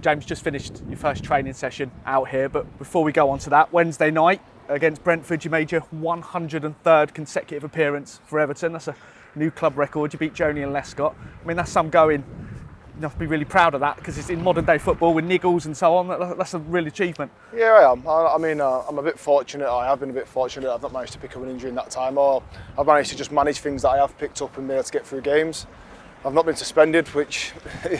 James, just finished your first training session out here, but before we go on to that, Wednesday night against Brentford, you made your 103rd consecutive appearance for Everton. That's a new club record. You beat Joni and Lescott. I mean, that's some going. You have to be really proud of that because it's in modern day football with niggles and so on. That's a real achievement. Yeah, I am. I mean, I'm a bit fortunate. I have been a bit fortunate. I've not managed to pick up an injury in that time, or I've managed to just manage things that I have picked up and been able to get through games. I've not been suspended, which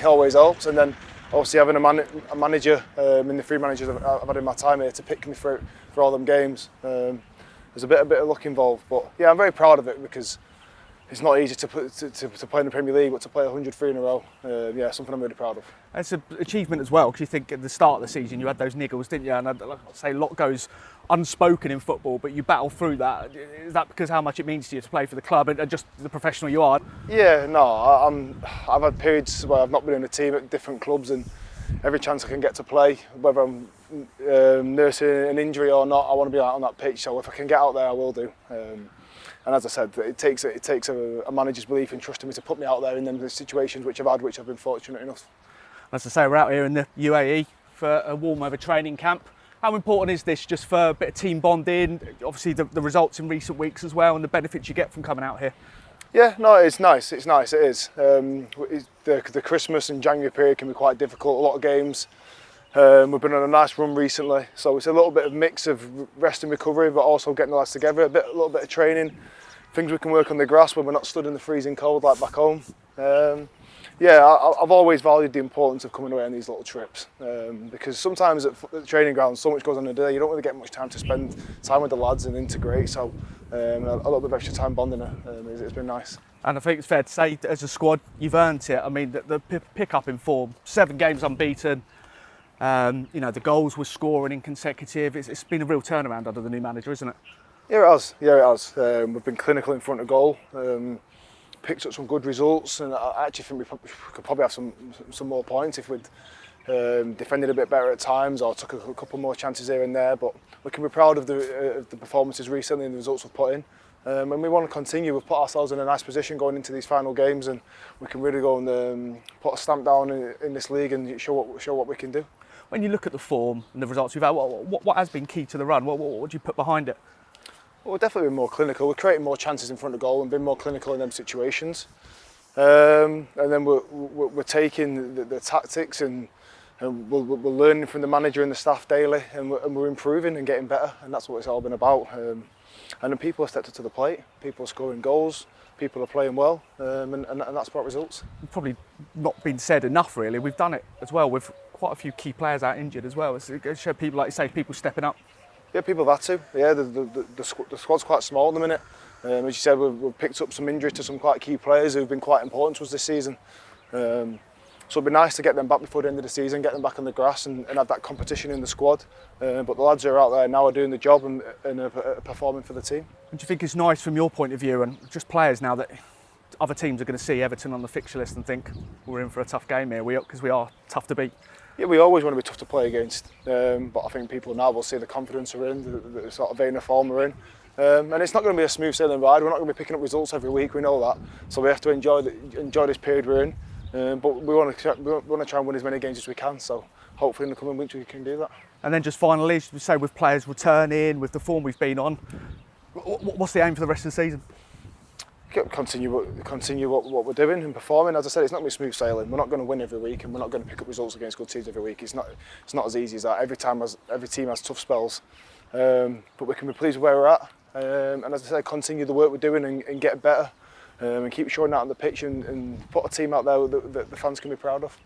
always helps. And then obviously having a manager, in the 3 managers I've had in my time here to pick me through for all them games. There's a bit of luck involved, but yeah, I'm very proud of it because it's not easy to play in the Premier League, but to play 103 in a row, yeah, something I'm really proud of. It's an achievement as well, because you think at the start of the season you had those niggles, didn't you? And I'd say a lot goes unspoken in football, but you battle through that. Is that because how much it means to you to play for the club and just the professional you are? Yeah, no, I've had periods where I've not been in a team at different clubs, and every chance I can get to play, whether I'm nursing an injury or not, I want to be out on that pitch. So if I can get out there, I will do. And as I said, it takes a manager's belief in trusting me to put me out there in them situations which I've been fortunate enough. As I say, we're out here in the UAE for a warm weather training camp. How important is this just for a bit of team bonding? Obviously the results in recent weeks as well and the benefits you get from coming out here. Yeah, no, it's nice, it is. The Christmas and January period can be quite difficult, a lot of games. We've been on a nice run recently, so it's a little bit of mix of rest and recovery, but also getting the lads together, a little bit of training, things we can work on the grass when we're not stood in the freezing cold like back home. Yeah, I've always valued the importance of coming away on these little trips because sometimes at the training ground so much goes on in the day, you don't really get much time to spend time with the lads and integrate, so a little bit of extra time bonding it's been nice. And I think it's fair to say, as a squad, you've earned it. I mean, the pick-up in form, 7 games unbeaten, you know, the goals we're scoring in consecutive, it's been a real turnaround under the new manager, isn't it? Yeah, it has. We've been clinical in front of goal, picked up some good results, and I actually think we could probably have some more points if we'd defended a bit better at times or took a couple more chances here and there. But we can be proud of the performances recently and the results we've put in. And we want to continue. We've put ourselves in a nice position going into these final games, and we can really go and put a stamp down in this league and show what we can do. When you look at the form and the results we've had, what has been key to the run? What would you put behind it? Well, we've definitely been more clinical. We're creating more chances in front of goal and been more clinical in them situations. And then we're taking the tactics and we're learning from the manager and the staff daily, and we're improving and getting better, and that's what it's all been about. And then people have stepped up to the plate, people are scoring goals, people are playing well, and that's brought results. It's probably not been said enough, really. We've done it as well with quite a few key players out injured as well. It's showed people, like you say, people stepping up. Yeah, people have had to. Yeah, the squad's quite small at the minute. As you said, we've picked up some injuries to some quite key players who've been quite important to us this season. So it'd be nice to get them back before the end of the season, get them back on the grass and have that competition in the squad. But the lads who are out there now are doing the job and are performing for the team. And do you think it's nice from your point of view and just players now that other teams are going to see Everton on the fixture list and think we're in for a tough game here because we are tough to beat? Yeah, we always want to be tough to play against, but I think people now will see the confidence we're in, the sort of vein of form we're in. And it's not going to be a smooth sailing ride. We're not going to be picking up results every week, we know that. So we have to enjoy this period we're in. But we want to try and win as many games as we can, so hopefully in the coming weeks we can do that. And then just finally, as we say, with players returning, with the form we've been on, what's the aim for the rest of the season? Continue what we're doing and performing. As I said, it's not going to be smooth sailing. We're not going to win every week, and we're not going to pick up results against good teams every week. It's not as easy as that. Every team has tough spells, but we can be pleased with where we're at. And as I said, continue the work we're doing and get better, and keep showing that on the pitch and put a team out there that the fans can be proud of.